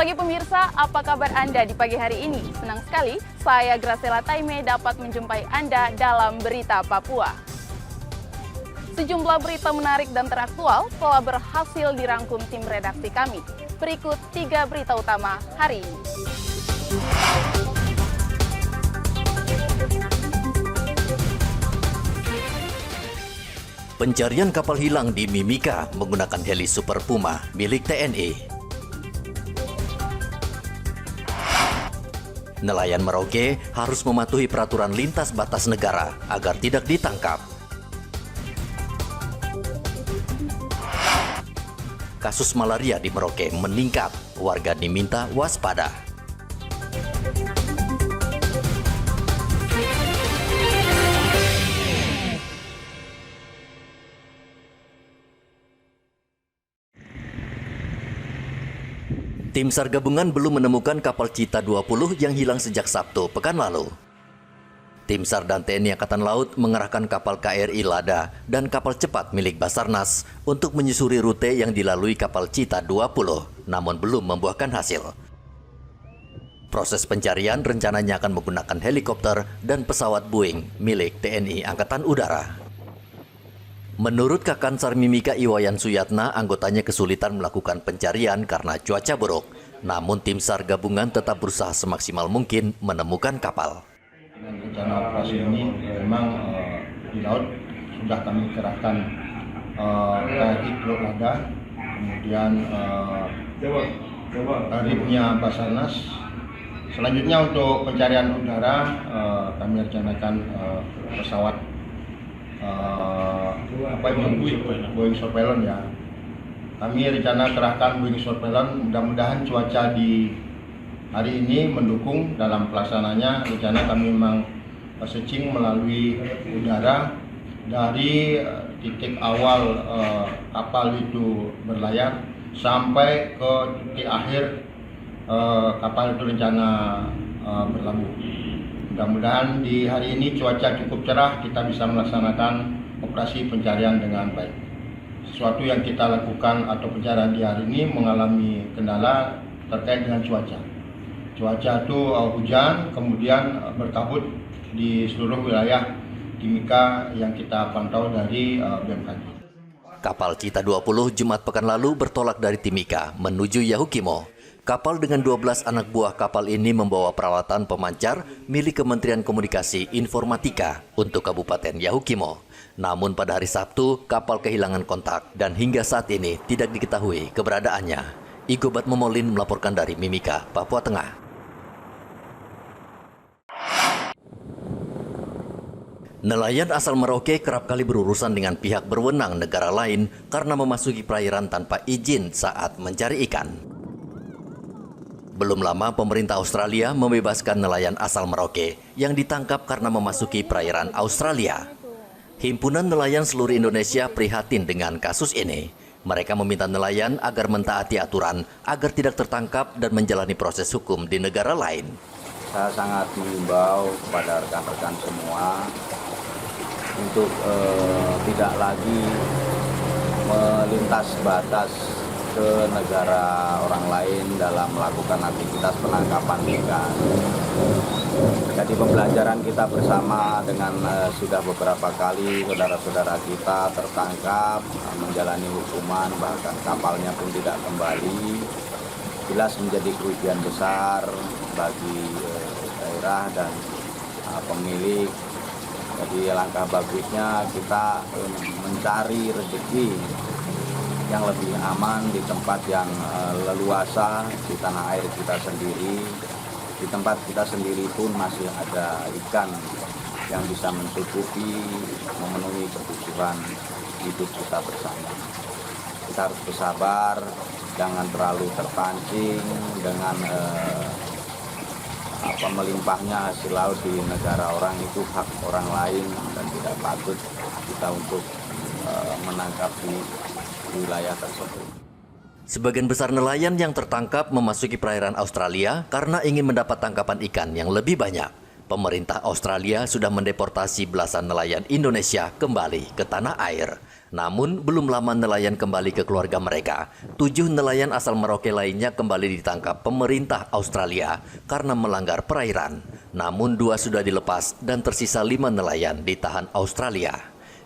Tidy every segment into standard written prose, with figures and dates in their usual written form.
pagi pemirsa, apa kabar Anda di pagi hari ini? Senang sekali, saya Graciela Taime dapat menjumpai Anda dalam Berita Papua. Sejumlah berita menarik dan teraktual telah berhasil dirangkum tim redaksi kami. Berikut 3 berita utama hari ini. Pencarian kapal hilang di Mimika menggunakan heli Super Puma milik TNI. Nelayan Merauke harus mematuhi peraturan lintas batas negara agar tidak ditangkap. Kasus malaria di Merauke meningkat, warga diminta waspada. Tim SAR gabungan belum menemukan kapal Cita 20 yang hilang sejak Sabtu pekan lalu. Tim SAR dan TNI Angkatan Laut mengerahkan kapal KRI Lada dan kapal cepat milik Basarnas untuk menyusuri rute yang dilalui kapal Cita 20, namun belum membuahkan hasil. Proses pencarian rencananya akan menggunakan helikopter dan pesawat Boeing milik TNI Angkatan Udara. Menurut Kakansar Mimika Iwayan Suyatna, anggotanya kesulitan melakukan pencarian karena cuaca buruk. Namun tim SAR gabungan tetap berusaha semaksimal mungkin menemukan kapal. Dengan rencana operasi ini memang di laut sudah kami kerahkan KRI Lada, kemudian tarifnya Basarnas. Selanjutnya untuk pencarian udara kami rencanakan pesawat Boeing Surveillance ya. Kami rencana kerahkan Boeing Surveillance, mudah-mudahan cuaca di hari ini mendukung dalam pelaksananya. Rencana kami memang searching melalui udara dari titik awal kapal itu berlayar sampai ke titik akhir kapal itu rencana berlabuh. Mudah-mudahan di hari ini cuaca cukup cerah, kita bisa melaksanakan operasi pencarian dengan baik. Sesuatu yang kita lakukan atau pencarian di hari ini mengalami kendala terkait dengan cuaca. Cuaca itu hujan, kemudian berkabut di seluruh wilayah Timika yang kita pantau dari BMKG. Kapal Cita 20 Jumat pekan lalu bertolak dari Timika menuju Yahukimo. Kapal dengan 12 anak buah kapal ini membawa peralatan pemancar milik Kementerian Komunikasi Informatika untuk Kabupaten Yahukimo. Namun pada hari Sabtu, kapal kehilangan kontak dan hingga saat ini tidak diketahui keberadaannya. Igobat Momolin melaporkan dari Mimika, Papua Tengah. Nelayan asal Merauke kerap kali berurusan dengan pihak berwenang negara lain karena memasuki perairan tanpa izin saat mencari ikan. Belum lama, pemerintah Australia membebaskan nelayan asal Merauke yang ditangkap karena memasuki perairan Australia. Himpunan Nelayan Seluruh Indonesia prihatin dengan kasus ini. Mereka meminta nelayan agar mentaati aturan agar tidak tertangkap dan menjalani proses hukum di negara lain. Saya sangat mengimbau kepada rekan-rekan semua untuk tidak lagi melintas batas ke negara orang lain dalam melakukan aktivitas penangkapan ikan. Jadi pembelajaran kita bersama dengan sudah beberapa kali saudara-saudara kita tertangkap, menjalani hukuman, bahkan kapalnya pun tidak kembali. Jelas menjadi kerugian besar bagi daerah dan pemilik. Jadi langkah bagusnya kita mencari rezeki yang lebih aman di tempat yang leluasa di tanah air kita sendiri. Di tempat kita sendiri pun masih ada ikan yang bisa mencukupi, memenuhi kebutuhan hidup kita bersama. Kita harus bersabar, jangan terlalu terpancing dengan melimpahnya hasil laut di negara orang. Itu hak orang lain dan tidak patut kita untuk menangkap di wilayah tersebut. Sebagian besar nelayan yang tertangkap memasuki perairan Australia karena ingin mendapat tangkapan ikan yang lebih banyak. Pemerintah Australia sudah mendeportasi belasan nelayan Indonesia kembali ke tanah air. Namun, belum lama nelayan kembali ke keluarga mereka. 7 nelayan asal Merauke lainnya kembali ditangkap pemerintah Australia karena melanggar perairan. Namun, 2 sudah dilepas dan tersisa 5 nelayan ditahan Australia.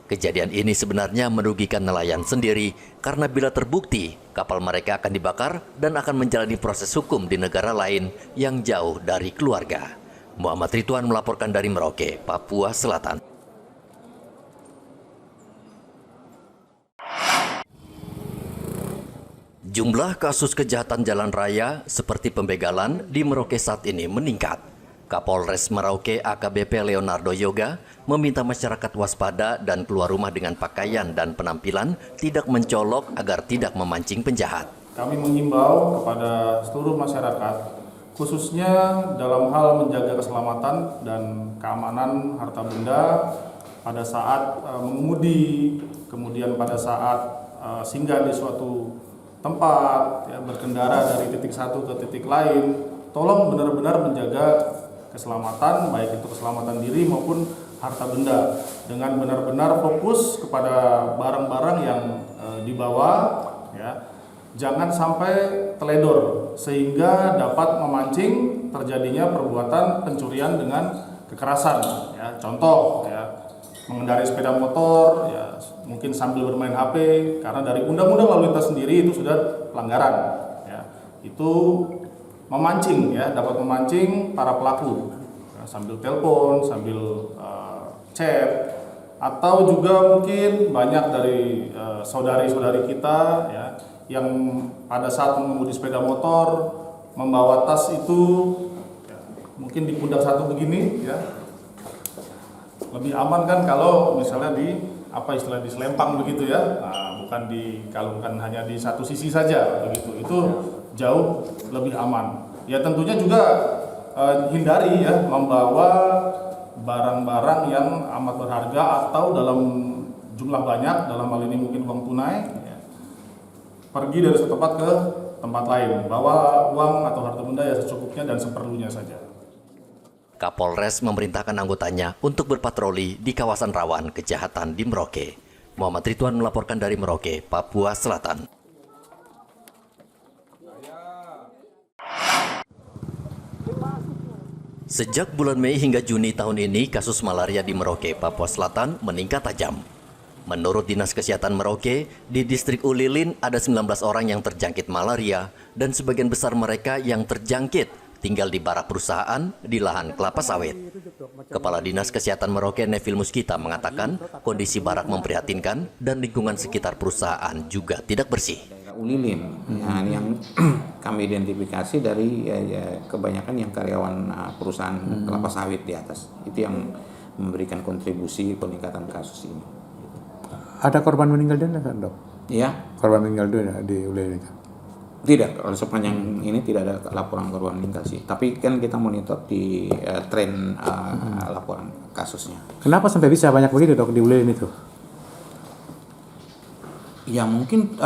Kejadian ini sebenarnya merugikan nelayan sendiri karena bila terbukti, kapal mereka akan dibakar dan akan menjalani proses hukum di negara lain yang jauh dari keluarga. Muhammad Ridwan melaporkan dari Merauke, Papua Selatan. Jumlah kasus kejahatan jalan raya seperti pembegalan di Merauke saat ini meningkat. Kapolres Merauke AKBP Leonardo Yoga meminta masyarakat waspada dan keluar rumah dengan pakaian dan penampilan tidak mencolok agar tidak memancing penjahat. Kami mengimbau kepada seluruh masyarakat, khususnya dalam hal menjaga keselamatan dan keamanan harta benda pada saat mengemudi, kemudian pada saat singgah di suatu tempat, ya, berkendara dari titik satu ke titik lain, tolong benar-benar menjaga keselamatan, baik itu keselamatan diri maupun harta benda, dengan benar-benar fokus kepada barang-barang yang dibawa, ya. Jangan sampai teledor sehingga dapat memancing terjadinya perbuatan pencurian dengan kekerasan. Ya, contoh, ya, mengendarai sepeda motor, ya, mungkin sambil bermain HP, karena dari undang-undang lalu lintas sendiri itu sudah pelanggaran. Ya, itu memancing, ya, dapat memancing para pelaku, ya, sambil telepon, sambil chat, atau juga mungkin banyak dari saudari-saudari kita, ya, yang pada saat mengemudi sepeda motor membawa tas itu, ya, mungkin di pundak satu begini, ya, lebih aman kan kalau misalnya di di selempang begitu, ya, nah, bukan dikalungkan hanya di satu sisi saja begitu, itu jauh lebih aman. Ya, tentunya juga hindari, ya, membawa barang-barang yang amat berharga atau dalam jumlah banyak, dalam hal ini mungkin uang tunai, ya, pergi dari satu tempat ke tempat lain, bawa uang atau harta benda ya secukupnya dan seperlunya saja. Kapolres memerintahkan anggotanya untuk berpatroli di kawasan rawan kejahatan di Merauke. Muhammad Ridwan melaporkan dari Merauke, Papua Selatan. Sejak bulan Mei hingga Juni tahun ini, kasus malaria di Merauke, Papua Selatan meningkat tajam. Menurut Dinas Kesehatan Merauke, di distrik Ulilin ada 19 orang yang terjangkit malaria dan sebagian besar mereka yang terjangkit tinggal di barak perusahaan di lahan kelapa sawit. Kepala Dinas Kesehatan Merauke Neville Muskita mengatakan kondisi barak memprihatinkan dan lingkungan sekitar perusahaan juga tidak bersih. Ulilin, yang kami identifikasi dari kebanyakan yang karyawan perusahaan kelapa sawit di atas, itu yang memberikan kontribusi peningkatan kasus ini. Ada korban meninggal dunia kan, Dok? Iya. Korban meninggal dunia di Ulilin itu? Tidak, kalau sepanjang ini tidak ada laporan korban meninggal sih. Tapi kan kita monitor di tren laporan kasusnya. Kenapa sampai bisa banyak begitu, Dok, di Ulilin itu? Ya mungkin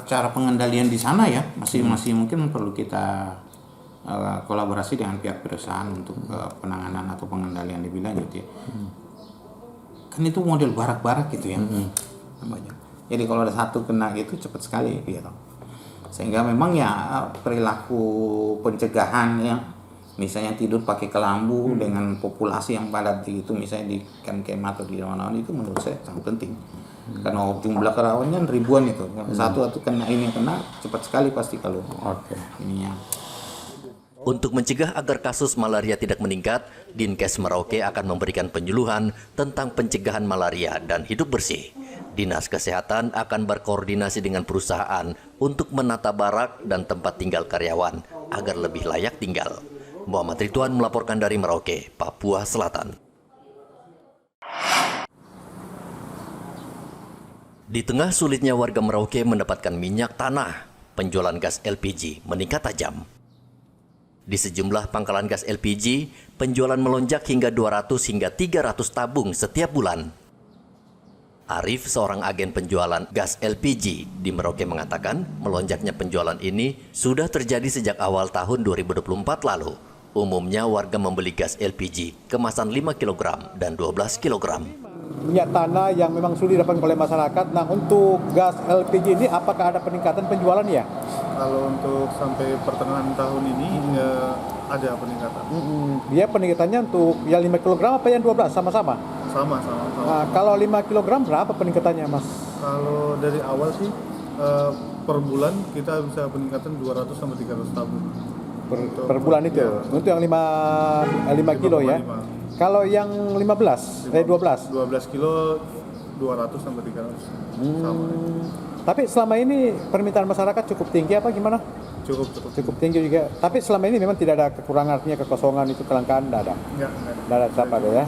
cara pengendalian di sana ya masih mungkin perlu kita kolaborasi dengan pihak perusahaan untuk penanganan atau pengendalian lebih lanjut ya. Kan itu model barak-barak gitu ya. Jadi kalau ada satu kena itu cepat sekali gitu. Sehingga memang ya perilaku pencegahan ya, misalnya tidur pakai kelambu dengan populasi yang padat itu, misalnya di camp-camp atau di mana-mana, itu menurut saya sangat penting. Karena jumlah kerawannya ribuan itu, satu atau kena ini kena cepat sekali pasti kalau ininya. Untuk mencegah agar kasus malaria tidak meningkat, Dinkes Merauke akan memberikan penyuluhan tentang pencegahan malaria dan hidup bersih. Dinas Kesehatan akan berkoordinasi dengan perusahaan untuk menata barak dan tempat tinggal karyawan agar lebih layak tinggal. Muhammad Ridwan melaporkan dari Merauke, Papua Selatan. Di tengah sulitnya warga Merauke mendapatkan minyak tanah, penjualan gas LPG meningkat tajam. Di sejumlah pangkalan gas LPG, penjualan melonjak hingga 200 hingga 300 tabung setiap bulan. Arif, seorang agen penjualan gas LPG di Merauke, mengatakan melonjaknya penjualan ini sudah terjadi sejak awal tahun 2024 lalu. Umumnya warga membeli gas LPG kemasan 5 kg dan 12 kg. Minyak tanah yang memang sulit didapat oleh masyarakat. Nah, untuk gas LPG ini apakah ada peningkatan penjualan ya? Kalau untuk sampai pertengahan tahun ini ada peningkatan. Dia peningkatannya untuk yang 5 kg apa yang 12 sama-sama? Sama. Nah, kalau 5 kg berapa peningkatannya, Mas? Kalau dari awal sih per bulan kita bisa peningkatan 200 sampai 300 tabung. Per bulan itu. Ya. Untuk yang 5 kilo ya. 5,5. Kalau yang 12 kilo 200 sampai 300. Sama. Tapi selama ini permintaan masyarakat cukup tinggi apa gimana? Cukup. Tinggi juga. Tapi selama ini memang tidak ada kekurangan, artinya kekosongan itu kelangkaan tidak ada. Tidak ada apa ya.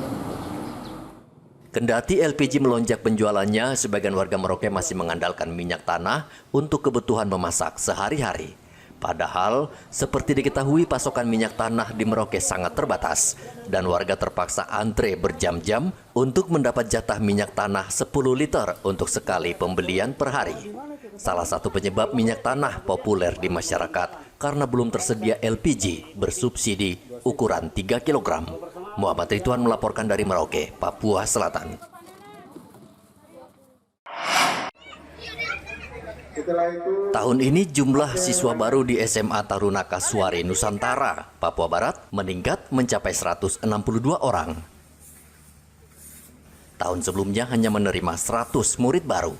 Kendati LPG melonjak penjualannya, sebagian warga Merauke masih mengandalkan minyak tanah untuk kebutuhan memasak sehari-hari. Padahal, seperti diketahui pasokan minyak tanah di Merauke sangat terbatas dan warga terpaksa antre berjam-jam untuk mendapat jatah minyak tanah 10 liter untuk sekali pembelian per hari. Salah satu penyebab minyak tanah populer di masyarakat karena belum tersedia LPG bersubsidi ukuran 3 kg. Muhammad Ridwan melaporkan dari Merauke, Papua Selatan. Tahun ini jumlah siswa baru di SMA Taruna Kasuari Nusantara, Papua Barat meningkat mencapai 162 orang. Tahun sebelumnya hanya menerima 100 murid baru.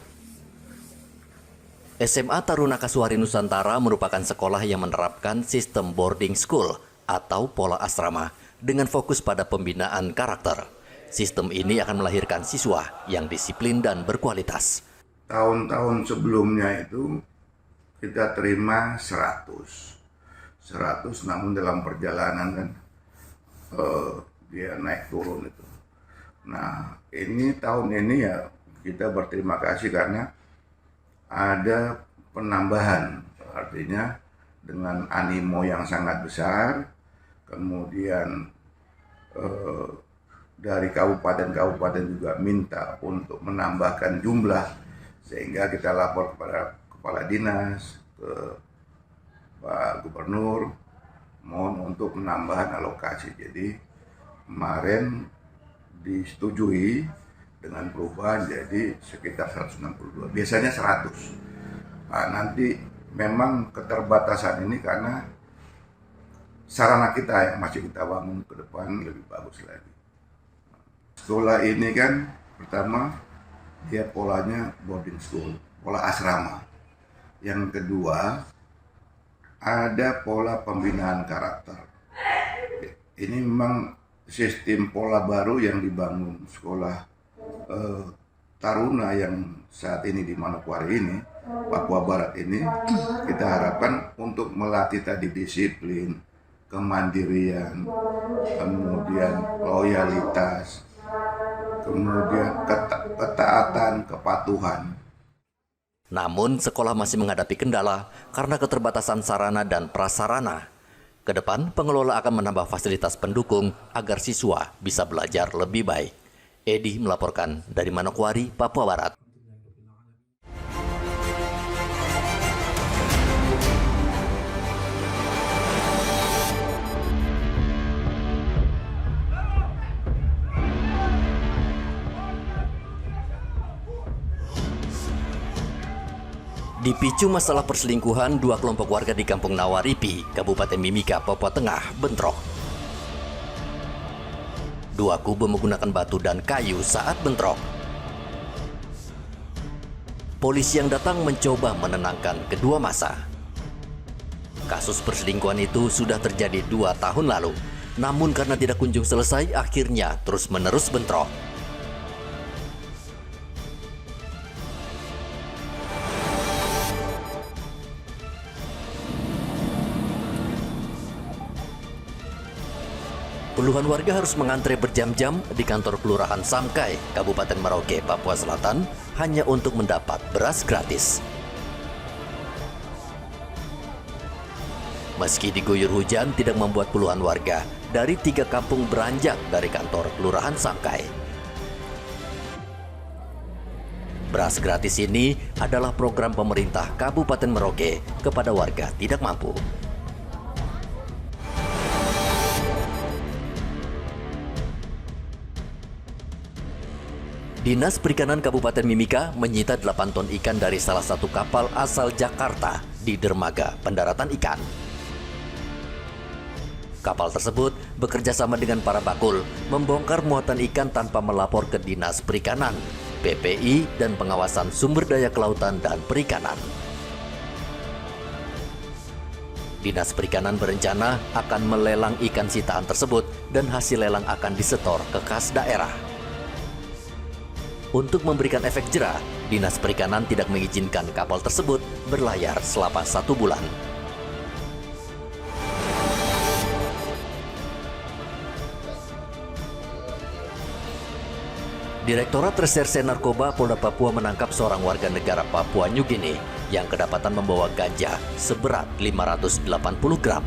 SMA Taruna Kasuari Nusantara merupakan sekolah yang menerapkan sistem boarding school atau pola asrama dengan fokus pada pembinaan karakter. Sistem ini akan melahirkan siswa yang disiplin dan berkualitas. Tahun-tahun sebelumnya itu kita terima 100 namun dalam perjalanan kan dia naik turun itu. Nah ini tahun ini ya kita berterima kasih karena ada penambahan, artinya dengan animo yang sangat besar, kemudian dari kabupaten-kabupaten juga minta untuk menambahkan jumlah, sehingga kita lapor kepada kepala dinas, ke Pak Gubernur, mohon untuk penambahan alokasi. Jadi kemarin disetujui dengan perubahan jadi sekitar 162, biasanya 100. Nah, nanti memang keterbatasan ini karena sarana kita yang masih kita bangun ke depan lebih bagus lagi. Sekolah ini kan pertama dia polanya boarding school, pola asrama. Yang kedua, ada pola pembinaan karakter. Ini memang sistem pola baru yang dibangun sekolah Taruna yang saat ini di Manokwari ini, Papua Barat ini, kita harapkan untuk melatih tadi disiplin, kemandirian, kemudian loyalitas, kemudian ketaatan, kepatuhan. Namun, sekolah masih menghadapi kendala karena keterbatasan sarana dan prasarana. Kedepan, pengelola akan menambah fasilitas pendukung agar siswa bisa belajar lebih baik. Edi melaporkan dari Manokwari, Papua Barat. Dipicu masalah perselingkuhan, dua kelompok warga di Kampung Nawaripi, Kabupaten Mimika, Papua Tengah, bentrok. Dua kubu menggunakan batu dan kayu saat bentrok. Polisi yang datang mencoba menenangkan kedua massa. Kasus perselingkuhan itu sudah terjadi 2 tahun lalu. Namun karena tidak kunjung selesai, akhirnya terus-menerus bentrok. Puluhan warga harus mengantre berjam-jam di kantor Kelurahan Samkai, Kabupaten Merauke, Papua Selatan, hanya untuk mendapat beras gratis. Meski diguyur hujan, tidak membuat puluhan warga dari 3 kampung beranjak dari kantor Kelurahan Samkai. Beras gratis ini adalah program pemerintah Kabupaten Merauke kepada warga tidak mampu. Dinas Perikanan Kabupaten Mimika menyita 8 ton ikan dari salah satu kapal asal Jakarta di dermaga pendaratan ikan. Kapal tersebut bekerja sama dengan para bakul membongkar muatan ikan tanpa melapor ke Dinas Perikanan, PPI, dan Pengawasan Sumber Daya Kelautan dan Perikanan. Dinas Perikanan berencana akan melelang ikan sitaan tersebut dan hasil lelang akan disetor ke kas daerah. Untuk memberikan efek jera, Dinas Perikanan tidak mengizinkan kapal tersebut berlayar selama 1 bulan. Direktorat Reserse Narkoba Polda Papua menangkap seorang warga negara Papua New Guinea yang kedapatan membawa ganja seberat 580 gram.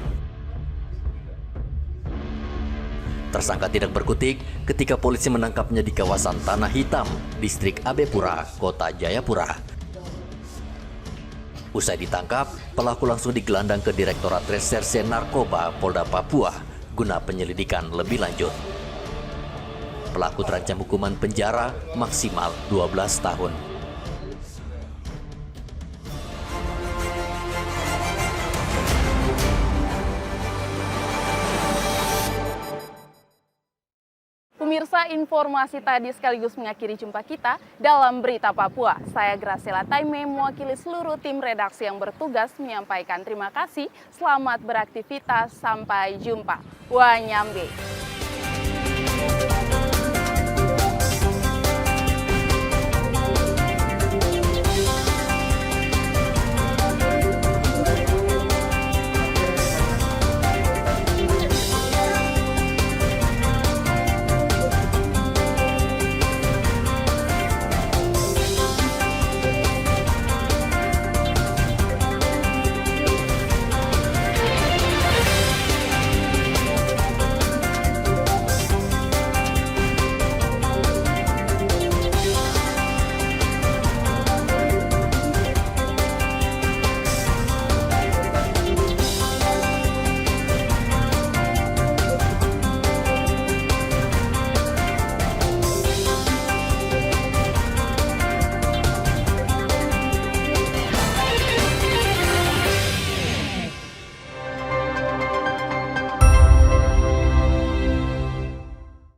Tersangka tidak berkutik ketika polisi menangkapnya di kawasan Tanah Hitam, Distrik Abepura, Kota Jayapura. Usai ditangkap, pelaku langsung digelandang ke Direktorat Reserse Narkoba Polda Papua guna penyelidikan lebih lanjut. Pelaku terancam hukuman penjara maksimal 12 tahun. Pemirsa, informasi tadi sekaligus mengakhiri jumpa kita dalam Berita Papua. Saya Graciela Taime mewakili seluruh tim redaksi yang bertugas menyampaikan terima kasih. Selamat beraktivitas, sampai jumpa. Wanyambe.